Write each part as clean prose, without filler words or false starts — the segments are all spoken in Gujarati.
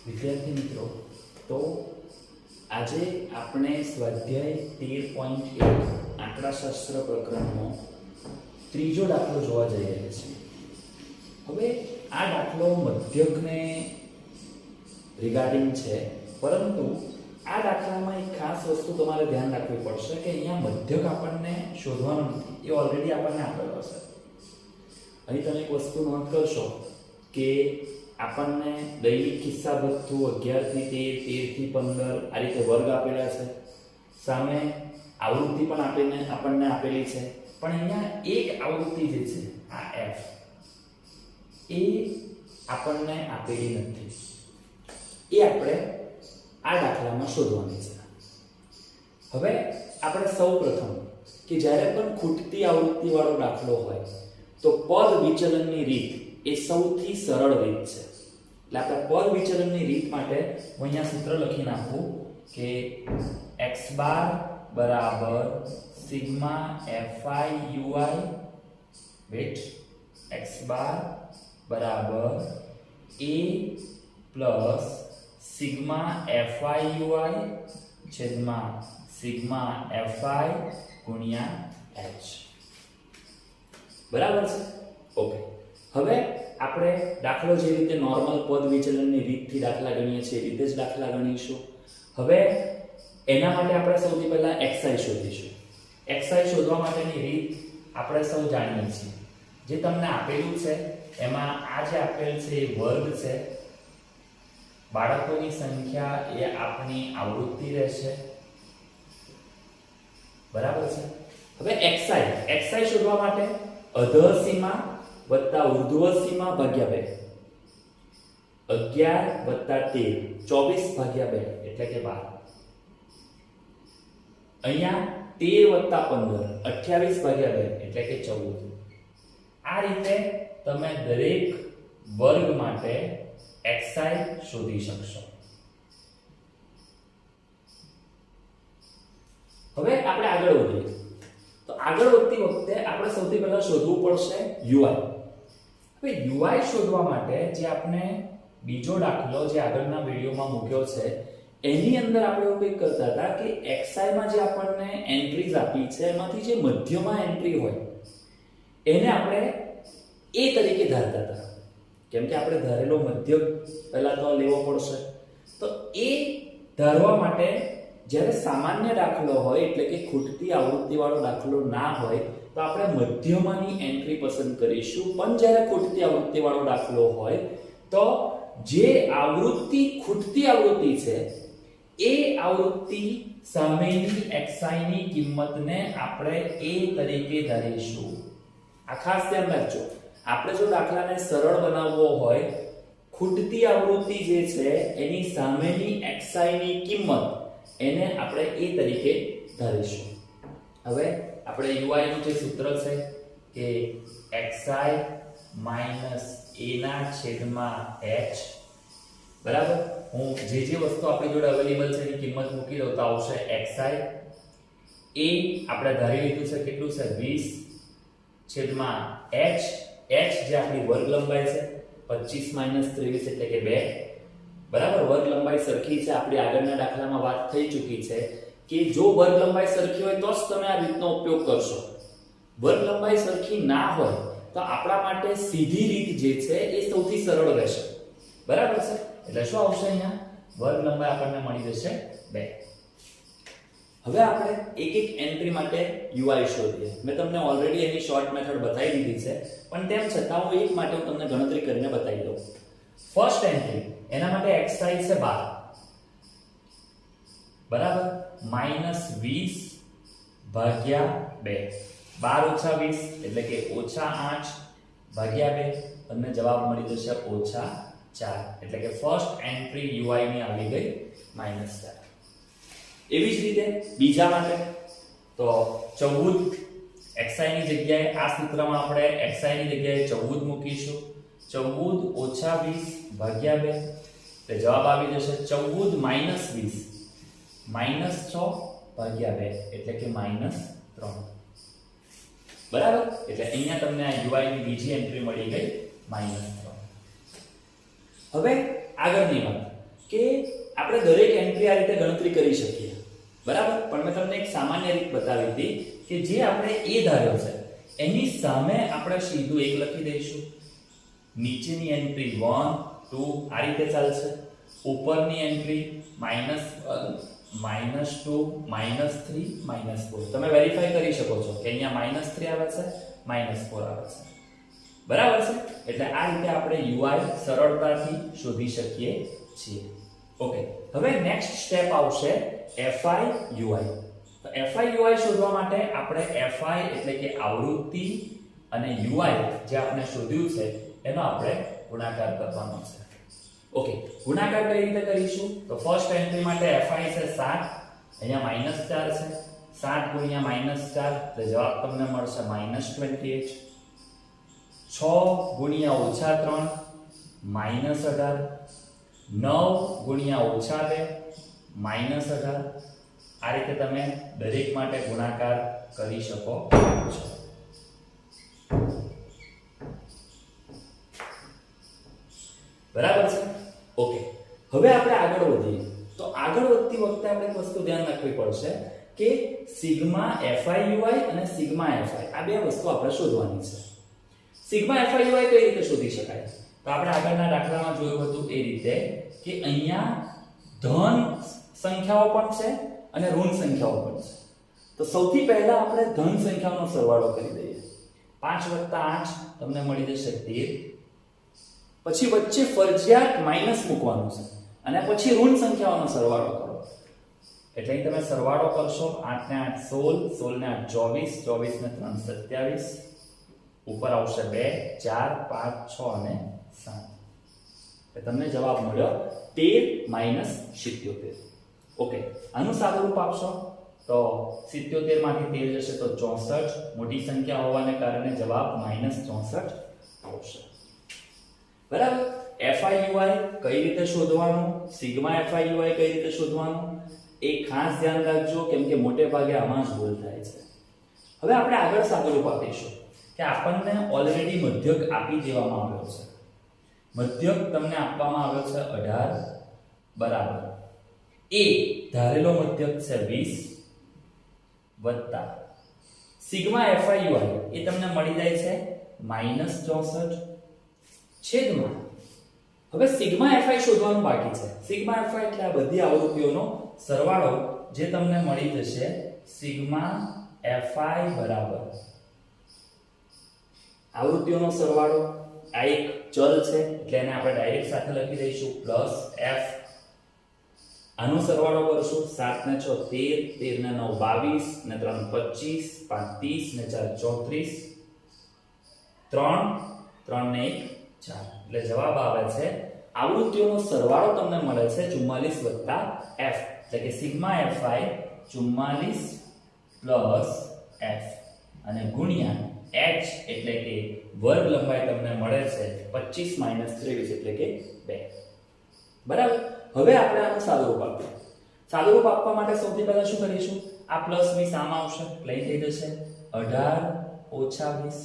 વિદ્યાર્થી મિત્રો, તો આજે આપણે સ્વાધ્યાય 13.1 આંકડાશાસ્ત્ર પ્રકરણનો ત્રીજો દાખલો જોવા જઈ રહ્યા છીએ. હવે આ દાખલો મધ્યકને રિગાર્ડિંગ છે, પરંતુ આ દાખલામાં એક ખાસ વસ્તુ તમારે ધ્યાન રાખવી પડશે કે અહીંયા મધ્યક આપણને શોધવાનો નથી, એ ઓલરેડી આપણને આપેલો હશે. અહીં તમે એક વસ્તુ નોંધ કરશો કે આપણને દૈનિક ખિસ્સા ભથ્થું 11 થી 13 થી 15 આ રીતે વર્ગ આપેલા છે. સામે આવૃત્તિ પણ આપણને આપેલી છે, પણ અહીંયા એક આવૃત્તિ જે છે આ f એ આપણને આપેલી નથી. એ આપણે આ દાખલામાં શોધવાની છે. હવે આપણે સૌપ્રથમ કે જ્યારે પણ ખૂટતી આવૃત્તિ વાળો દાખલો હોય તો પદ વિચલનની રીત એ સૌથી સરળ રીત છે. એટલે આપણે પદ વિચલનની રીત માટે હું અહીંયા સૂત્ર લખી નાખું કે x બાર બરાબર સિગ્મા fi ui વેટ x બાર બરાબર a plus sigma fi ui છેદમાં સિગ્મા fi ગુણ્યા h. બરાબર છે? ઓકે. હવે આપણે દાખલો જે રીતે નોર્મલ પદ વિચલનની રીતથી દાખલા ગણીએ છીએ એ રીતે જ દાખલા ગણીશું. હવે એના માટે આપણે સૌથી પહેલા xi શોધીશું. xi શોધવા માટેની રીત આપણે સૌ જાણીએ છીએ. જે તમને આપેલું છે એમાં આ જે આપેલ છે એ વર્ગ છે, બાળકોની સંખ્યા એ આપણી આવૃત્તિ રહેશે. બરાબર છે? હવે xi શોધવા માટે અધર સીમા વત્તા ઉર્ધ્વ સીમા ભાગ્યા 2, 11 + 13 24 ભાગ્યા 2 એટલે કે 12. અહીંયા 13 + 15 28 ભાગ્યા 2 એટલે કે 14. આ રીતે તમે દરેક વર્ગ માટે xi શોધી શકશો. હવે આપણે આગળ વધીએ. તો આગળ વધતી વખતે આપણે સૌથી પહેલા શોધવું પડશે ui. હવે ui શોધવા માટે જે આપણે બીજો દાખલો જે આગળના વિડિયોમાં મૂક્યો છે એની અંદર આપણે એવું કંઈક કરતા હતા કે xi માં જે આપણને એન્ટ્રીઝ આપી છે એમાંથી જે મધ્યમાં એન્ટ્રી હોય એને આપણે a તરીકે ધારતા હતા. કેમ કે આપણે ધારેલો મધ્યક પહેલા તો લેવો પડશે. તો એ ધારવા માટે જ્યારે સામાન્ય દાખલો હોય એટલે કે ખૂટતી આવૃત્તિ વાળો દાખલો ના હોય તો આપણે મધ્યમાંની એન્ટ્રી પસંદ કરીશું. પણ જ્યારે ખૂટતી આવૃત્તિ વાળો દાખલો હોય તો જે આવૃત્તિ ખૂટતી આવૃત્તિ છે એ આવૃત્તિ સામેની xi ની કિંમતને આપણે a તરીકે ધારીશું. આ ખાસ ધ્યાન રાખજો. આપણે જો દાખલાને સરળ બનાવવો હોય, ખૂટતી આવૃત્તિ જે છે એની સામેની xi ની કિંમત એને આપણે a તરીકે ધારીશું. હવે આપણે ui નું જે સૂત્ર છે કે xi - a/h. બરાબર? હું જે વસ્તુ આપણી જોડે અવેલેબલ છે એની કિંમત મૂકી દઉં તો આવશે xi. a આપણે ધારી લીધું છે કેટલું છે 20/h. h જે આપણી વર્ગ લંબાઈ છે 25 - 23 એટલે કે 2. બરાબર? વર્ગ લંબાઈ સરખી છે. આપણી આગળના દાખલામાં વાત થઈ ચૂકી છે કે જો વર્ગ લંબાઈ સરખી હોય તો જ તમે આ રીતનો ઉપયોગ કરશો. વર્ગ લંબાઈ સરખી ના હોય તો આપણા માટે સીધી રીત જે છે એ સૌથી સરળ રહેશે. બરાબર છે? એટલે શું આવશે અહીંયા? વર્ગ લંબાઈ આપણને મળી જશે 2. હવે આપણે એક એક એન્ટ્રી માટે ui શોધીએ. મેં તમને ઓલરેડી એની શોર્ટ મેથડ બતાવી દીધી છે, પણ તેમ છતાં હું એક માટે તમને ગણતરી કરીને બતાવી દઉં. ફર્સ્ટ એન્ટ્રી એના માટે xi છે 12. બરાબર? -20 ભાગ્યા 2. 12 - 20 એટલે કે -8 ભાગ્યા 2. તમને જવાબ મળી જશે -4 એટલે કે ફર્સ્ટ એન્ટ્રી ui ની આવી ગઈ -4. એવી જ રીતે બીજા માટે તો 14 xi ની જગ્યાએ આ સૂત્રમાં આપણે xi ની જગ્યાએ 14 મૂકીશું. 14 - 20 ભાગ્યા 2 એટલે જવાબ આવી જશે 14 - 20 -6 ભાગ્યા 2 એટલે કે -3. બરાબર? એટલે અહીંયા તમને આ ui ની બીજી એન્ટ્રી મળી ગઈ -3. હવે આગળની વાત કે આપણે દરેક એન્ટ્રી આ રીતે ગણતરી કરી શકીએ, બરાબર? પણ મેં તમને એક સામાન્ય રીત બતાવી હતી કે જે આપણે a ધાર્યો છે એની સામે આપણે સીધું 1 લખી દઈશું, નીચેની એન્ટ્રી 1 2 આ રીતે ચાલશે, ઉપરની એન્ટ્રી -1 -2 -3 -4. તમે વેરીફાઈ કરી શકો છો કે અહીંયા -3 આવે છે, -4 આવે છે, બરાબર છે? એટલે આ રીતે આપણે UI સરળતાથી શોધી શકીએ છીએ. ઓકે, હવે નેક્સ્ટ સ્ટેપ આવશે FI UI. તો FI UI શોધવા માટે આપણે FI એટલે કે આવૃત્તિ અને UI જે આપણે શોધ્યું છે એનો આપણે ગુણાકાર કરવાનો છે. ઓકે, ગુણાકાર કઈ રીતે કરીશું? તો ફર્સ્ટ એન્ટ્રી માટે FI છે 7, અહીંયા -4 છે, 7 ગુણ્યા -4 એટલે જવાબ તમને મળશે -28. 6 ગુણ્યા -3 -18, 9 ગુણ્યા -2 -18. આ રીતે તમે દરેક માટે ગુણાકાર કરી શકો છો. બરાબર છે? ઓકે, હવે આપણે આગળ વધીએ. તો આગળ વધતી વખતે આપણે એક વસ્તુ ધ્યાન રાખવી પડશે કે સિગ્મા FI UI અને સિગ્મા FI આ બે વસ્તુ આપણે શોધવાની છે. સિગ્મા FI UI કઈ રીતે શોધી શકાય? તો આપણે આગળના દાખલામાં જોયું હતું એ રીતે કે અહીંયા ધન સંખ્યાઓ પણ છે અને ઋણ સંખ્યાઓ પણ છે. તો સૌથી પહેલા આપણે ધન સંખ્યાઓનો સરવાળો કરી દઈએ. 5 + 8 તમને મળી જશે 13. પછી વચ્ચે ફરજિયાત માઈનસ મૂકવાનું છે અને પછી ઋણ સંખ્યાઓનો સરવાળો કરો. એટલે અહીં તમે સરવાળો કરશો 8 ને 8 16, 16 ને 8 24, 24 ને 3 27, ઉપર આવશે 2 4 5 6 અને 7. એટલે તમને જવાબ મળ્યો 13 - 77. ઓકે, આનું સાદુરૂપ આપશો તો 77 માંથી 13 જશે તો 64. મોટી સંખ્યા હોવાને કારણે જવાબ -64 આવશે. બરાબર? FI UI કઈ રીતે શોધવાનું, સિગ્મા FI UI કઈ રીતે શોધવાનું એ ખાસ ધ્યાન રાખજો, કેમ કે મોટે ભાગે આમાં જ ભૂલ થાય છે. હવે આપણે આગળ સાદુરૂપ આપીશું કે આપણને ઓલરેડી મધ્યક આપી દેવામાં આવ્યો છે. મધ્યક તમને આપવામાં આવ્યો છે 18 બરાબર a ધારેલો મધ્યક છે 20 વત્તા સિગ્મા FI UI એ તમને મળી જાય છે -64 છેદમાં. હવે સિગ્મા FI શોધવાનું બાકી છે. સિગ્મા FI એટલે આ બધી આવૃત્તિઓનો સરવાળો જે તમને મળી જશે સિગ્મા FI બરાબર આવૃત્તિઓનો સરવાળો. આ એક ચલ છે એટલે એને આપણે ડાયરેક્ટ સાથે લખી દઈશું +f. આનો સરવાળો કરશું 7 ને 6 13, 13 ને 9 22 ને 3 25, 5 30 ને 4 34, 3 ને 1 4. એટલે જવાબ આવે છે આવૃત્તિઓનો સરવાળો તમને મળે છે 44 + f. એટલે કે સિગ્મા FI 44 + f અને ગુણ્યા h એટલે કે વર્ગ લંબાઈ તમને મળે છે 25 - 23 એટલે કે 2. બરાબર? હવે આપણે આનું સાદુરૂપ આપીએ. સાદુરૂપ આપવા માટે સૌથી પહેલા શું કરીશું? આ પ્લસ ની સામ આવશે એટલે થઈ જશે 18 - 20.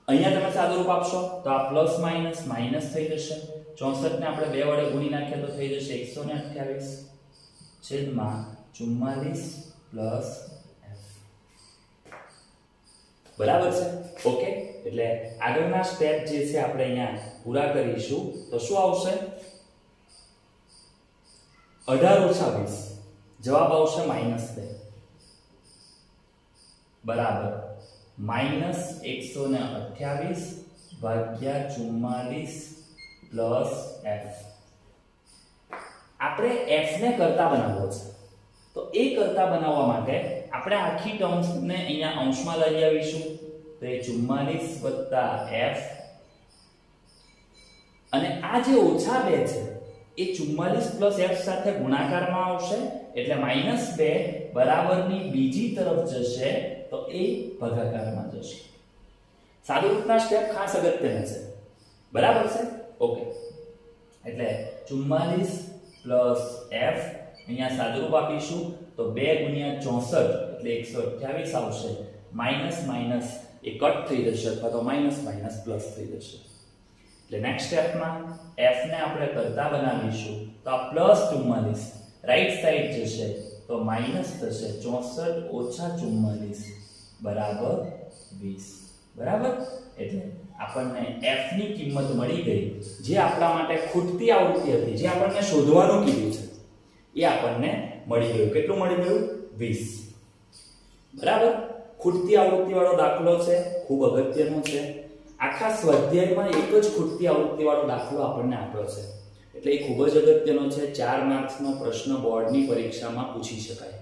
અહીંયા તમે સાદુરૂપ આપશો તો આ પ્લસ માઈનસ માઈનસ થઈ જશે. 64 ને આપણે 2 વડે ગુણી નાખીએ તો થઈ જશે 128 છેદમાં 44 + f. બરાબર છે? ઓકે, એટલે આગળના સ્ટેપ જે છે આપણે અહીંયા પૂરા કરીશું તો શું આવશે? 18 - 20 જવાબ આવશે -2 બરાબર -128 ભાગ્યા 44 + f. આપણે f ને કરતા બનાવવો છે તો એ કરતા બનાવવા માટે આપણે આખી ટર્મ્સ ને અહીંયા અંશમાં લઈ આવીશું તો એ 44 + f અને આ જે -2 છે એ 44 + f સાથે ગુણાકારમાં આવશે એટલે -2 બરાબરની બીજી તરફ જશે તો એ ભાગાકારમાં જશે. સાદુરૂપના સ્ટેપ ખાસ અગત્યના છે. બરાબર છે? ઓકે, એટલે 44 + f અહીંયા સાદુરૂપ આપીશું તો 2 × 64 એટલે 128 આવશે. માઈનસ માઈનસ એ કટ થઈ જશે અથવા તો માઈનસ માઈનસ પ્લસ થઈ જશે. એટલે નેક્સ્ટ સ્ટેપમાં f ને આપણે કરતા બનાવીશું તો આ +44 રાઈટ સાઈડ જશે તો માઈનસ થશે 64 ઓછા 44 બરાબર 20 બરાબર. એટલે આપણને f ની કિંમત મળી ગઈ જે આપણા માટે ખૂટતી આવૃત્તિ હતી, જે આપણને શોધવાનું કીધું છે એ આપણને મળી ગયું. કેટલું મળી ગયું? 20 બરાબર. ખૂટતી આવૃત્તિ વાળો દાખલો છે, ખૂબ અગત્યનો છે. આખા સ્વાધ્યાયમાં એક જ ખૂટતી આવૃત્તિ વાળો દાખલો આપણને આપ્યો છે એટલે એ ખૂબ જ અગત્યનો છે. 4 માર્ક્સનો પ્રશ્ન બોર્ડની પરીક્ષામાં પૂછી શકાય.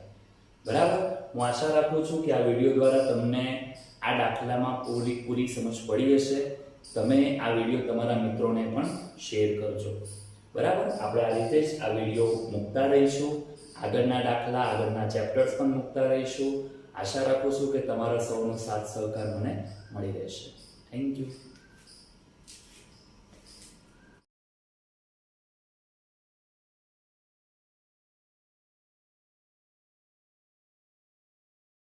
બરાબર. હું આશા રાખું છું કે આ વિડીયો દ્વારા તમને આ દાખલામાં પૂરી સમજ પડી હશે. તમે આ વિડીયો તમારા મિત્રોને પણ શેર કરજો. બરાબર. આપણે આ રીતે જ આ વિડીયો મૂકતા રહીશું. આગળના દાખલા, આગળના ચેપ્ટર્સ પણ મૂકતા રહીશું. આશા રાખું છું કે તમારા સૌનો સાથ સહકાર મને મળી રહેશે. Thank you.